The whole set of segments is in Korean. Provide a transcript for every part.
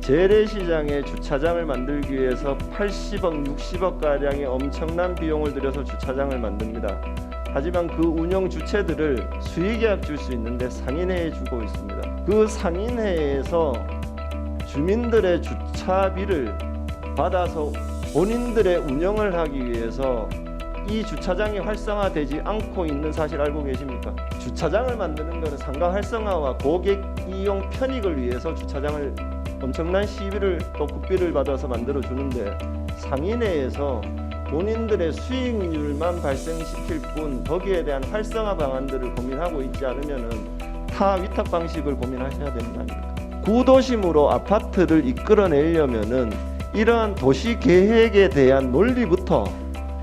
재래시장에 주차장을 만들기 위해서 80억, 60억 가량의 엄청난 비용을 들여서 주차장을 만듭니다. 하지만 그 운영 주체들을 수의계약 줄 수 있는데 상인회에 주고 있습니다. 그 상인회에서 주민들의 주차비를 받아서 본인들의 운영을 하기 위해서 이 주차장이 활성화되지 않고 있는 사실 알고 계십니까? 주차장을 만드는 것은 상가 활성화와 고객 이용 편익을 위해서 주차장을 엄청난 시비를 또 국비를 받아서 만들어 주는데 상인회에서 본인들의 수익률만 발생시킬 뿐 거기에 대한 활성화 방안들을 고민하고 있지 않으면은 타 위탁 방식을 고민하셔야 되는 거 아닙니까? 구도심으로 아파트를 이끌어내려면은 이러한 도시 계획에 대한 논리부터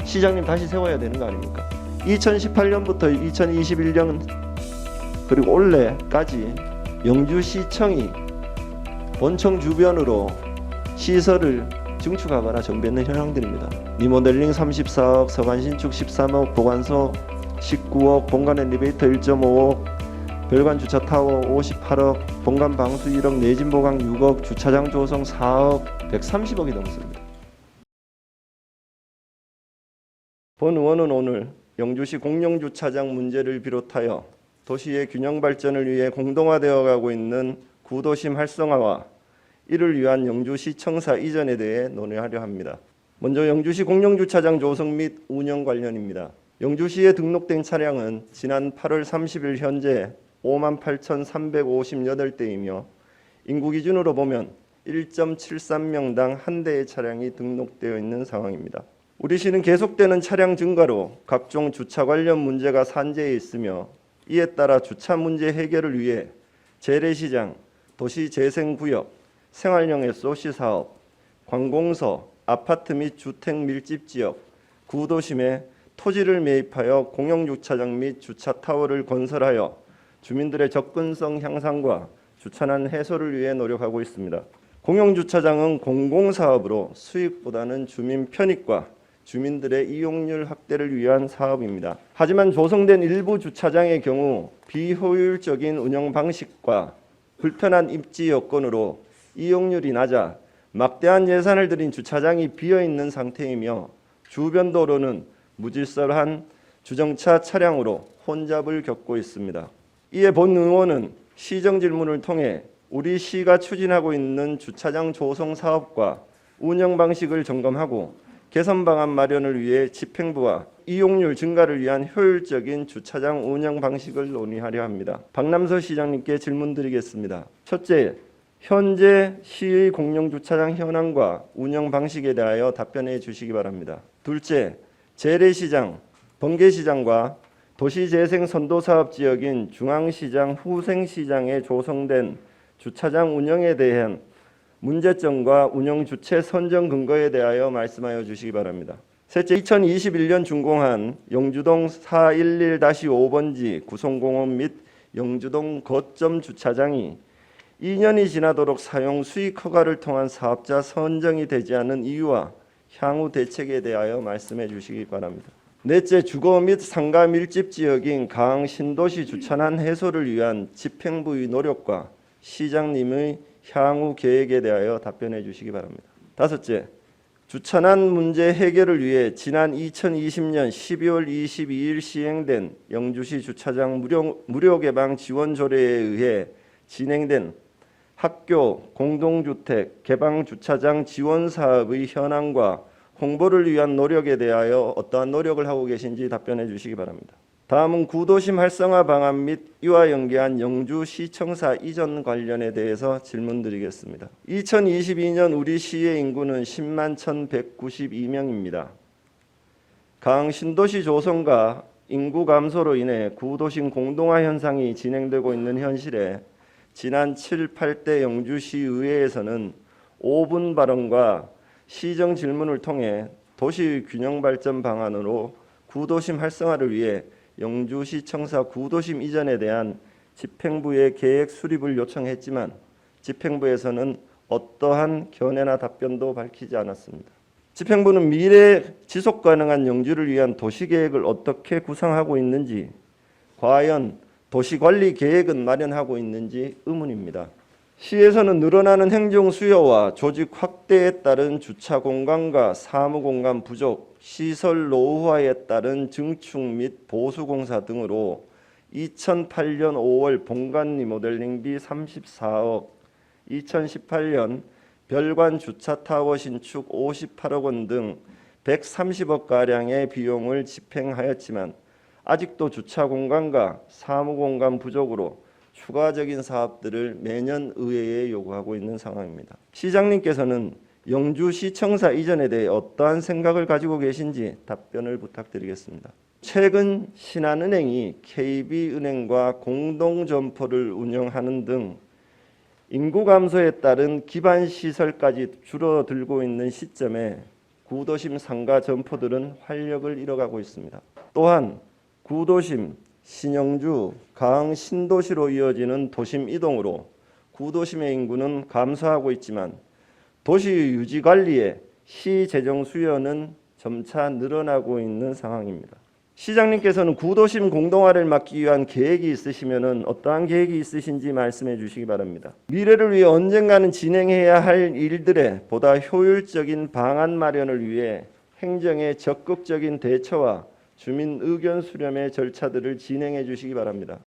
시장님 다시 세워야 되는 거 아닙니까? 2018년부터 2021년 그리고 올해까지 영주시청이 본청 주변으로 시설을 증축하거나 정비하는 현황들입니다. 리모델링 34억, 서관 신축 13억, 보관소 19억, 본관 엘리베이터 1.5억, 별관 주차 타워 58억, 본관 방수 1억, 내진 보강 6억, 주차장 조성 4억, 130억이 넘습니다. 본 의원은 오늘 영주시 공영주차장 문제를 비롯하여 도시의 균형 발전을 위해 공동화되어 가고 있는 구도심 활성화와 이를 위한 영주시청사 이전에 대해 논의하려 합니다. 먼저 영주시 공영주차장 조성 및 운영 관련입니다. 영주시에 등록된 차량은 지난 8월 30일 현재 58,358대이며 인구 기준으로 보면 1.73명당 한 대의 차량이 등록되어 있는 상황입니다. 우리 시는 계속되는 차량 증가로 각종 주차 관련 문제가 산재해 있으며 이에 따라 주차 문제 해결을 위해 재래시장, 도시재생구역, 생활형 SOC 사업, 관공서, 아파트 및 주택 밀집 지역, 구도심에 토지를 매입하여 공영주차장 및 주차타워를 건설하여 주민들의 접근성 향상과 주차난 해소를 위해 노력하고 있습니다. 공영주차장은 공공사업으로 수익보다는 주민 편익과 주민들의 이용률 확대를 위한 사업입니다. 하지만 조성된 일부 주차장의 경우 비효율적인 운영 방식과 불편한 입지 여건으로 이용률이 낮아 막대한 예산을 들인 주차장이 비어있는 상태이며 주변 도로는 무질서한 주정차 차량으로 혼잡을 겪고 있습니다. 이에 본 의원은 시정 질문을 통해 우리 시가 추진하고 있는 주차장 조성 사업과 운영 방식을 점검하고 개선 방안 마련을 위해 집행부와 이용률 증가를 위한 효율적인 주차장 운영 방식을 논의하려 합니다. 박남서 시장님께 질문드리겠습니다. 첫째, 현재 시의 공영주차장 현황과 운영 방식에 대하여 답변해 주시기 바랍니다. 둘째, 재래시장, 번개시장과 도시재생 선도사업지역인 중앙시장, 후생시장에 조성된 주차장 운영에 대한 문제점과 운영 주체 선정 근거에 대하여 말씀하여 주시기 바랍니다. 셋째, 2021년 준공한 영주동 411-5번지 구성공원 및 영주동 거점 주차장이 2년이 지나도록 사용 수익 허가를 통한 사업자 선정이 되지 않은 이유와 향후 대책에 대하여 말씀해 주시기 바랍니다. 넷째, 주거 및 상가 밀집 지역인 강 신도시 주차난 해소를 위한 집행부의 노력과 시장님의 향후 계획에 대하여 답변해 주시기 바랍니다. 다섯째, 주차난 문제 해결을 위해 지난 2020년 12월 22일 시행된 영주시 주차장 무료 개방 지원 조례에 의해 진행된 학교, 공동주택, 개방 주차장 지원 사업의 현황과 홍보를 위한 노력에 대하여 어떠한 노력을 하고 계신지 답변해 주시기 바랍니다. 다음은 구도심 활성화 방안 및 이와 연계한 영주시청사 이전 관련에 대해서 질문드리겠습니다. 2022년 우리 시의 인구는 10만 1,192명입니다. 강신도시 조성과 인구 감소로 인해 구도심 공동화 현상이 진행되고 있는 현실에 지난 7, 8대 영주시의회에서는 5분 발언과 시정 질문을 통해 도시 균형 발전 방안으로 구도심 활성화를 위해 영주시청사 구도심 이전에 대한 집행부의 계획 수립을 요청했지만 집행부에서는 어떠한 견해나 답변도 밝히지 않았습니다. 집행부는 미래 지속 가능한 영주를 위한 도시계획을 어떻게 구상하고 있는지, 과연 도시관리 계획은 마련하고 있는지 의문입니다. 시에서는 늘어나는 행정 수요와 조직 확대에 따른 주차 공간과 사무 공간 부족, 시설 노후화에 따른 증축 및 보수 공사 등으로 2008년 5월 본관 리모델링비 34억, 2018년 별관 주차 타워 신축 58억 원 등 130억 가량의 비용을 집행하였지만 아직도 주차 공간과 사무 공간 부족으로 추가적인 사업들을 매년 의회에 요구하고 있는 상황입니다. 시장님께서는 영주시청사 이전에 대해 어떠한 생각을 가지고 계신지 답변을 부탁드리겠습니다. 최근 신한은행이 KB은행과 공동점포를 운영하는 등 인구 감소에 따른 기반 시설까지 줄어들고 있는 시점에 구도심 상가 점포들은 활력을 잃어가고 있습니다. 또한 구도심, 신영주, 가흥 신도시로 이어지는 도심 이동으로 구도심의 인구는 감소하고 있지만 도시 유지 관리에 시 재정 수요는 점차 늘어나고 있는 상황입니다. 시장님께서는 구도심 공동화를 막기 위한 계획이 있으시면 어떠한 계획이 있으신지 말씀해 주시기 바랍니다. 미래를 위해 언젠가는 진행해야 할 일들에 보다 효율적인 방안 마련을 위해 행정의 적극적인 대처와 주민 의견 수렴의 절차들을 진행해 주시기 바랍니다.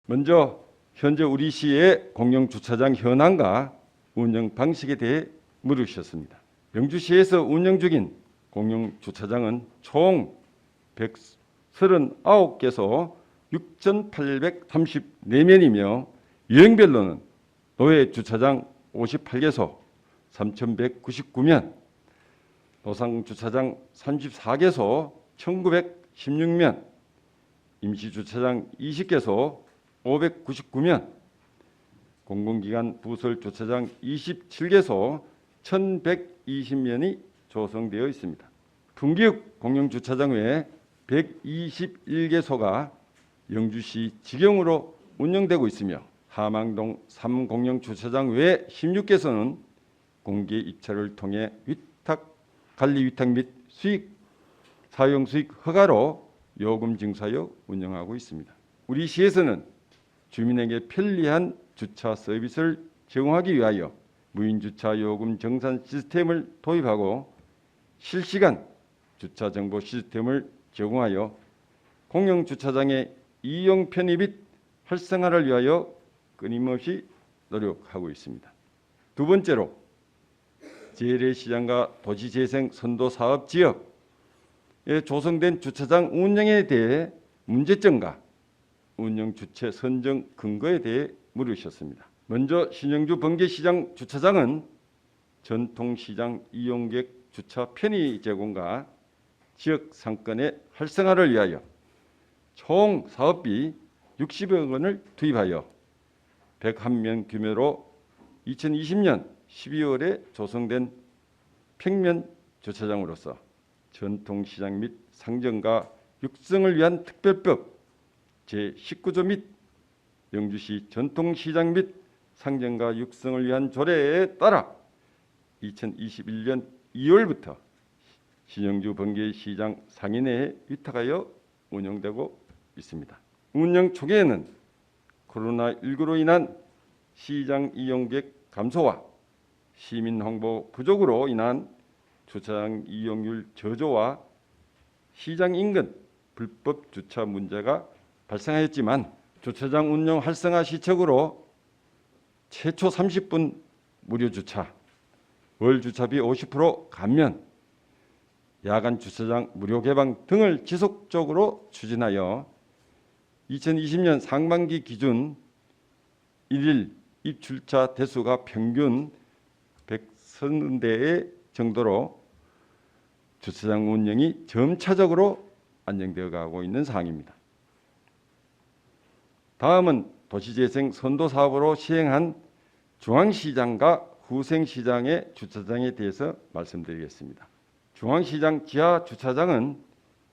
먼저 현재 우리 시의 공영주차장 현황과 운영 방식에 대해 물으셨습니다. 영주시에서 운영 중인 공영주차장은 총 139개소 6,834면이며 유형별로는 노예주차장 58개소 3,199면, 노상주차장 34개소 1,916면, 임시주차장 20개소 599면, 공공기관 부설주차장 27개소 1,120면이 조성되어 있습니다. 분기역 공영주차장 외에 121개소가 영주시 직영으로 운영되고 있으며 하망동 3공영주차장 외에 16개소는 공개 입찰을 통해 관리 위탁 및 사용 수익 허가로 요금 징수하여 운영하고 있습니다. 우리 시에서는 주민에게 편리한 주차 서비스를 제공하기 위하여 무인주차 요금 정산 시스템을 도입하고 실시간 주차 정보 시스템을 제공하여 공영주차장의 이용 편의 및 활성화를 위하여 끊임없이 노력하고 있습니다. 두 번째로 재래시장과 도시재생 선도사업 지역에 조성된 주차장 운영에 대해 문제점과 운영 주체 선정 근거에 대해 물으셨습니다. 먼저 신영주 번개시장 주차장은 전통시장 이용객 주차 편의 제공과 지역 상권의 활성화를 위하여 총 사업비 60억 원을 투입하여 101면 규모로 2020년 12월에 조성된 평면 주차장으로서 전통시장 및 상점가 육성을 위한 특별법 제19조 및 영주시 전통시장 및 상점가 육성을 위한 조례에 따라 2021년 2월부터 신영주 번개시장 상인회에 위탁하여 운영되고 있습니다. 운영 초기에는 코로나19로 인한 시장 이용객 감소와 시민 홍보 부족으로 인한 주차장 이용률 저조와 시장 인근 불법 주차 문제가 발생하였지만 주차장 운영 활성화 시책으로 최초 30분 무료 주차, 월 주차비 50% 감면, 야간 주차장 무료 개방 등을 지속적으로 추진하여 2020년 상반기 기준 일일 입출차 대수가 평균 130대 정도로 주차장 운영이 점차적으로 안정되어 가고 있는 상황입니다. 다음은 도시재생 선도사업으로 시행한 중앙시장과 후생시장의 주차장에 대해서 말씀드리겠습니다. 중앙시장 지하 주차장은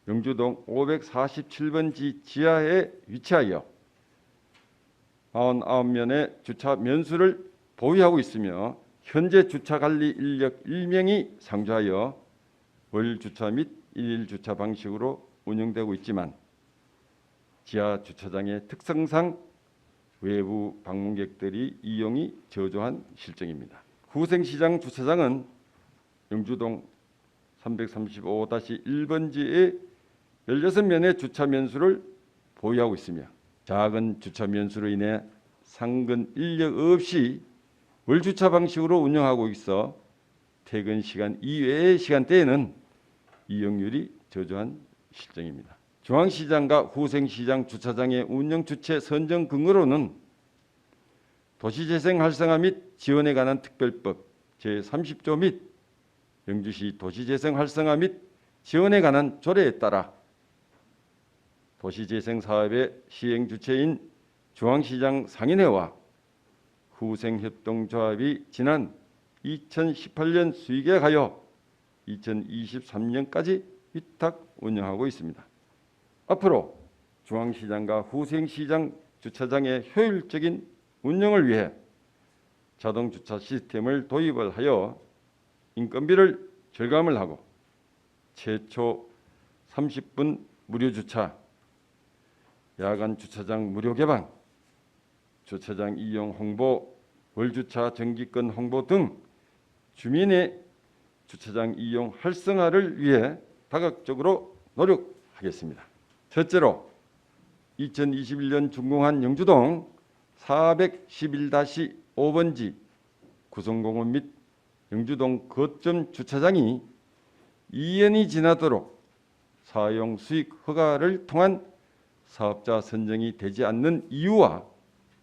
영주동 547번지 지하에 위치하여 49면의 주차 면수를 보유하고 있으며 현재 주차관리 인력 1명이 상주하여 월주차 및 일일주차 방식으로 운영되고 있지만 지하 주차장의 특성상 외부 방문객들이 이용이 저조한 실정입니다. 후생시장 주차장은 영주동 335-1번지에 16면의 주차 면수를 보유하고 있으며 작은 주차 면수로 인해 상근 인력 없이 월주차 방식으로 운영하고 있어 퇴근 시간 이외의 시간대에는 이용률이 저조한 실정입니다. 중앙시장과 후생시장 주차장의 운영 주체 선정 근거로는 도시재생 활성화 및 지원에 관한 특별법 제30조 및 영주시 도시재생 활성화 및 지원에 관한 조례에 따라 도시재생 사업의 시행 주체인 중앙시장 상인회와 후생협동조합이 지난 2018년 수의계약하여 2023년까지 위탁 운영하고 있습니다. 앞으로 중앙시장과 후생시장 주차장의 효율적인 운영을 위해 자동주차 시스템을 도입을 하여 인건비를 절감을 하고 최초 30분 무료 주차, 야간 주차장 무료 개방, 주차장 이용 홍보, 월주차 정기권 홍보 등 주민의 주차장 이용 활성화를 위해 다각적으로 노력하겠습니다. 첫째로 2021년 준공한 영주동 411-5번지 구성공원 및 영주동 거점 주차장이 2년이 지나도록 사용 수익 허가를 통한 사업자 선정이 되지 않는 이유와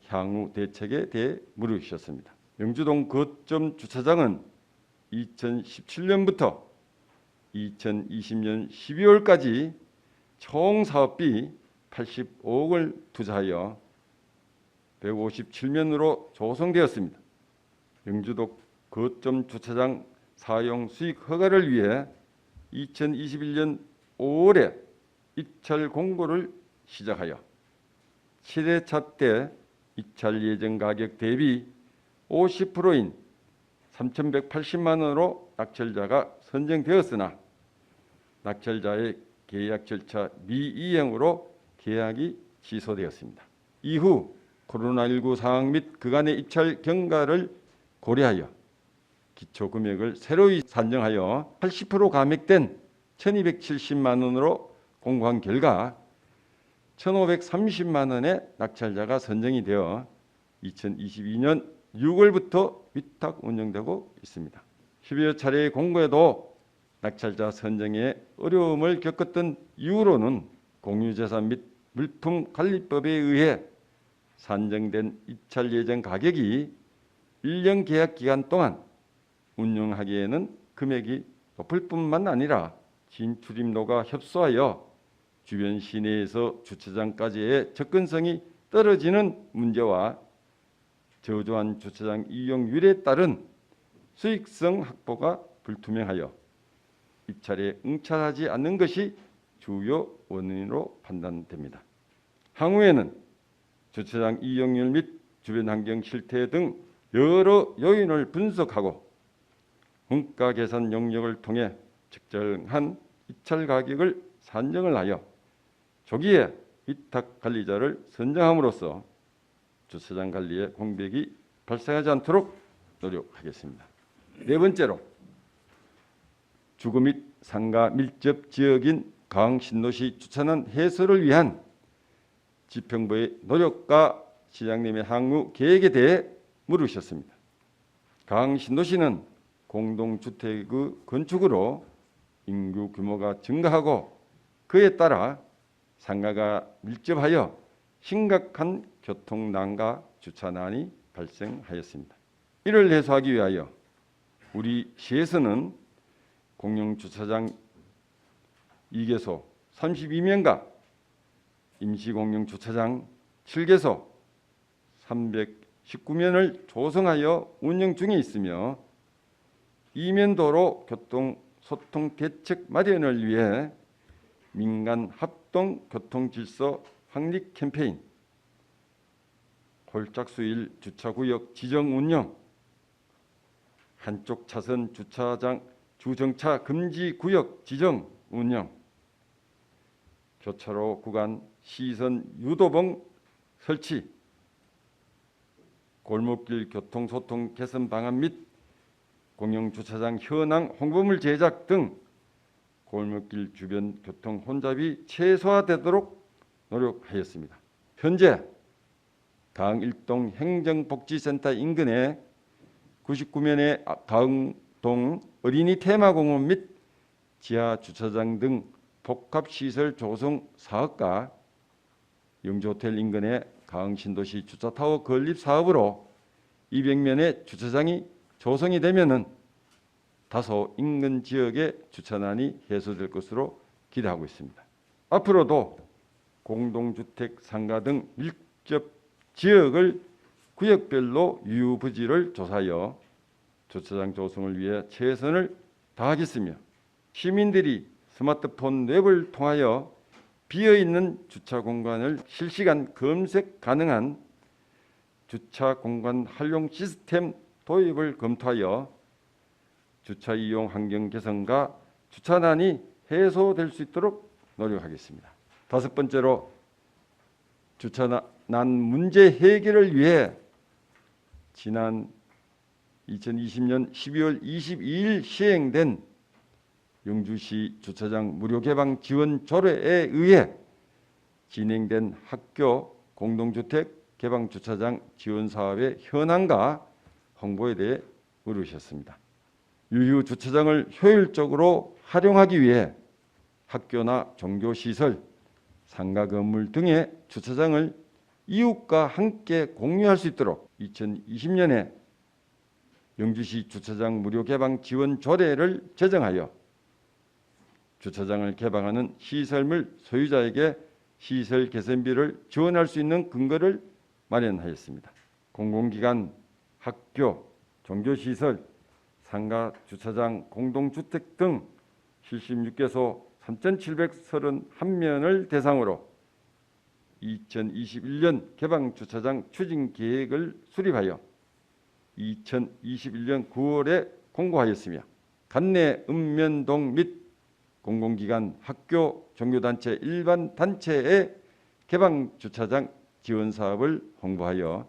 향후 대책에 대해 물으셨습니다. 영주동 거점 주차장은 2017년부터 2020년 12월까지 총 사업비 85억을 투자하여 157면으로 조성되었습니다. 영주동 거점 주차장 사용 수익 허가를 위해 2021년 5월에 입찰 공고를 시작하여 7회차 때 입찰 예정 가격 대비 50%인 3,180만 원으로 낙찰자가 선정되었으나 낙찰자의 계약 절차 미이행으로 계약이 취소되었습니다. 이후 코로나19 상황 및 그간의 입찰 경과를 고려하여 기초 금액을 새로이 산정하여 80% 감액된 1,270만 원으로 공고한 결과 1,530만 원의 낙찰자가 선정이 되어 2022년 6월부터 위탁 운영되고 있습니다. 10여 차례의 공고에도 낙찰자 선정에 어려움을 겪었던 이유로는 공유재산 및 물품관리법에 의해 산정된 입찰 예정 가격이 1년 계약 기간 동안 운영하기에는 금액이 높을 뿐만 아니라 진출입로가 협소하여 주변 시내에서 주차장까지의 접근성이 떨어지는 문제와 저조한 주차장 이용률에 따른 수익성 확보가 불투명하여 입찰에 응찰하지 않는 것이 주요 원인으로 판단됩니다. 향후에는 주차장 이용률 및 주변 환경 실태 등 여러 요인을 분석하고 원가 계산 용역을 통해 적절한 입찰 가격을 산정을 하여 조기에 위탁 관리자를 선정함으로써 주차장 관리에 공백이 발생하지 않도록 노력하겠습니다. 네 번째로 주거 및 상가 밀접 지역인 강신도시 주차난 해소를 위한 지평부의 노력과 시장님의 향후 계획에 대해 물으셨습니다. 강신도시는 공동주택의 건축으로 인구 규모가 증가하고 그에 따라 상가가 밀접하여 심각한 교통난과 주차난이 발생하였습니다. 이를 해소하기 위하여 우리 시에서는 공영주차장 2개소 32면과 임시공영주차장 7개소 319면을 조성하여 운영 중에 있으며 이면도로 교통소통 대책 마련을 위해 민간 합동 교통질서 확립 캠페인, 홀짝수일 주차구역 지정 운영, 한쪽 차선 주차장 주정차 금지 구역 지정 운영, 교차로 구간 시선 유도봉 설치, 골목길 교통소통 개선 방안 및 공영주차장 현황 홍보물 제작 등 골목길 주변 교통 혼잡이 최소화되도록 노력하였습니다. 현재 가흥 1동 행정복지센터 인근에 99면의 가흥동 어린이 테마공원 및 지하주차장 등 복합시설 조성 사업과 영주호텔 인근의 가흥신도시 주차타워 건립 사업으로 200면의 주차장이 조성이 되면은 다소 인근 지역의 주차난이 해소될 것으로 기대하고 있습니다. 앞으로도 공동주택 상가 등 밀접 지역을 구역별로 유부지를 조사하여 주차장 조성을 위해 최선을 다하겠으며 시민들이 스마트폰 앱을 통하여 비어있는 주차 공간을 실시간 검색 가능한 주차 공간 활용 시스템 도입을 검토하여 주차 이용 환경 개선과 주차난이 해소될 수 있도록 노력하겠습니다. 다섯 번째로 주차난 문제 해결을 위해 지난 2020년 12월 22일 시행된 영주시 주차장 무료 개방 지원 조례에 의해 진행된 학교 공동주택 개방 주차장 지원 사업의 현황과 홍보에 대해 물으셨습니다. 유휴 주차장을 효율적으로 활용하기 위해 학교나 종교시설, 상가 건물 등의 주차장을 이웃과 함께 공유할 수 있도록 2020년에 영주시 주차장 무료 개방 지원 조례를 제정하여 주차장을 개방하는 시설물 소유자에게 시설 개선비를 지원할 수 있는 근거를 마련하였습니다. 공공기관, 학교, 종교시설, 상가 주차장, 공동주택 등 76개소 3,731면을 대상으로 2021년 개방 주차장 추진 계획을 수립하여 2021년 9월에 공고하였으며 관내 읍면동 및 공공기관, 학교, 종교단체, 일반 단체의 개방 주차장 지원 사업을 홍보하여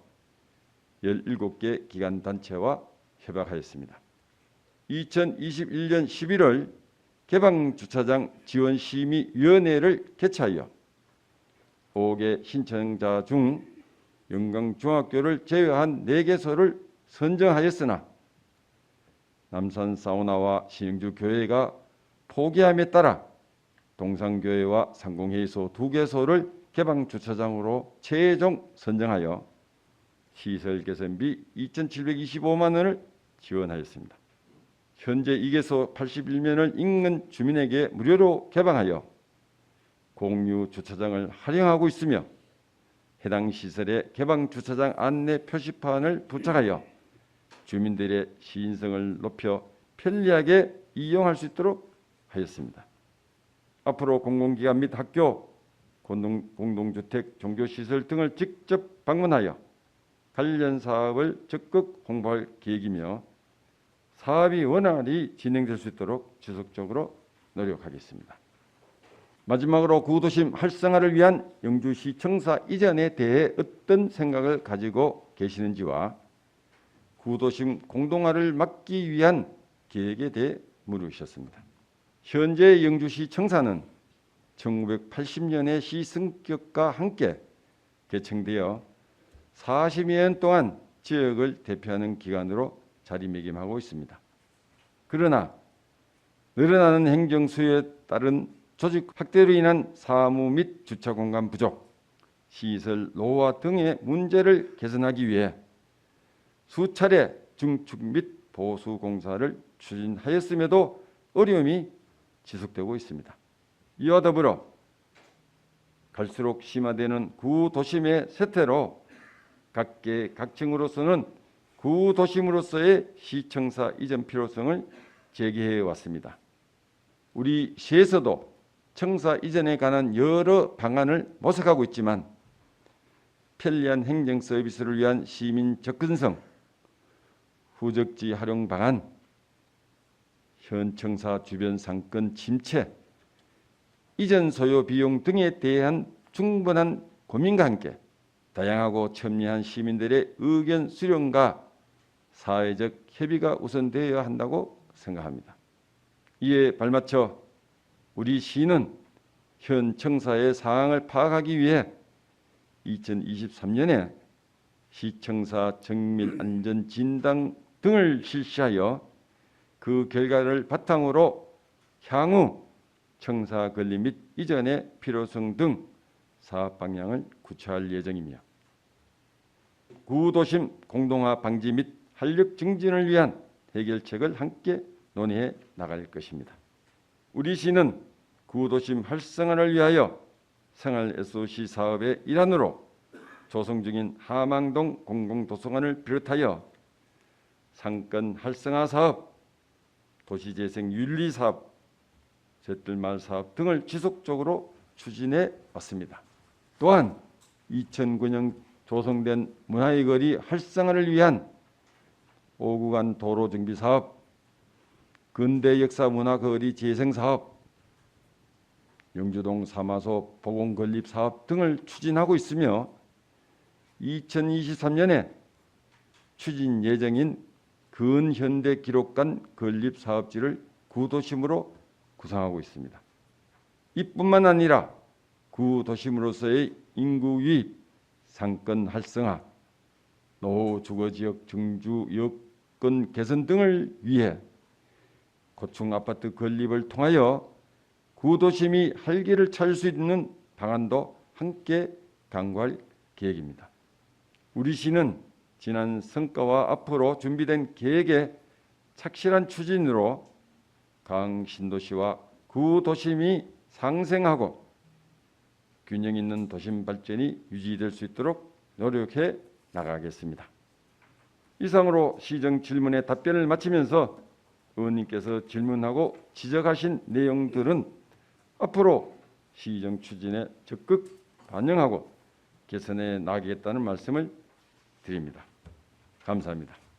17개 기관 단체와 협약하였습니다. 2021년 11월 개방 주차장 지원 심의위원회를 개최하여 5개 신청자 중 영광중학교를 제외한 4개소를 선정하였으나 남산 사우나와 신영주 교회가 포기함에 따라 동산교회와 상공회의소 2개소를 개방 주차장으로 최종 선정하여 시설 개선비 2,725만 원을 지원하였습니다. 현재 2개소 81면을 인근 주민에게 무료로 개방하여 공유 주차장을 활용하고 있으며 해당 시설에 개방 주차장 안내 표시판을 부착하여 주민들의 시인성을 높여 편리하게 이용할 수 있도록 하였습니다. 앞으로 공공기관 및 학교, 공동주택, 종교시설 등을 직접 방문하여 관련 사업을 적극 홍보할 계획이며 사업이 원활히 진행될 수 있도록 지속적으로 노력하겠습니다. 마지막으로 구도심 활성화를 위한 영주시 청사 이전에 대해 어떤 생각을 가지고 계시는지와 구도심 공동화를 막기 위한 계획에 대해 물으셨습니다. 현재 영주시 청사는 1980년의 시 승격과 함께 개청되어 40여 년 동안 지역을 대표하는 기관으로 자리매김하고 있습니다. 그러나 늘어나는 행정 수요에 따른 조직 확대로 인한 사무 및 주차 공간 부족, 시설 노후화 등의 문제를 개선하기 위해 수차례 증축 및 보수 공사를 추진하였음에도 어려움이 지속되고 있습니다. 이와 더불어 갈수록 심화되는 구도심의 쇠퇴로 각계 각층으로서는 구도심으로서의 시청사 이전 필요성을 제기해 왔습니다. 우리 시에서도 청사 이전에 관한 여러 방안을 모색하고 있지만 편리한 행정 서비스를 위한 시민 접근성, 후적지 활용 방안, 현 청사 주변 상권 침체, 이전 소요 비용 등에 대한 충분한 고민과 함께 다양하고 첨예한 시민들의 의견 수렴과 사회적 협의가 우선되어야 한다고 생각합니다. 이에 발맞춰 우리 시는 현 청사의 상황을 파악하기 위해 2023년에 시청사 정밀 안전 진단 등을 실시하여 그 결과를 바탕으로 향후 청사 건립 및 이전의 필요성 등 사업 방향을 구체화할 예정이며 구도심 공동화 방지 및 활력 증진을 위한 해결책을 함께 논의해 나갈 것입니다. 우리 시는 구도심 활성화를 위하여 생활 SOC 사업의 일환으로 조성 중인 하망동 공공도서관을 비롯하여 상권 활성화 사업, 도시재생 윤리 사업, 잿들마을 사업 등을 지속적으로 추진해 왔습니다. 또한 2009년 조성된 문화의 거리 활성화를 위한 5구간 도로 정비 사업, 근대 역사 문화 거리 재생 사업, 영주동 사마소 보건 건립 사업 등을 추진하고 있으며 2023년에 추진 예정인 근현대 기록관 건립 사업지를 구도심으로 구상하고 있습니다. 이뿐만 아니라 구도심으로서의 인구 유입, 상권 활성화, 노후 주거지역 정주 여건 개선 등을 위해 고층 아파트 건립을 통하여 구도심이 활기를 찾을 수 있는 방안도 함께 강구할 계획입니다. 우리 시는 지난 성과와 앞으로 준비된 계획의 착실한 추진으로 강신도시와 구도심이 상생하고 균형 있는 도심 발전이 유지될 수 있도록 노력해 나가겠습니다. 이상으로 시정 질문에 답변을 마치면서 의원님께서 질문하고 지적하신 내용들은 앞으로 시정 추진에 적극 반영하고 개선해 나가겠다는 말씀을 드립니다. 감사합니다.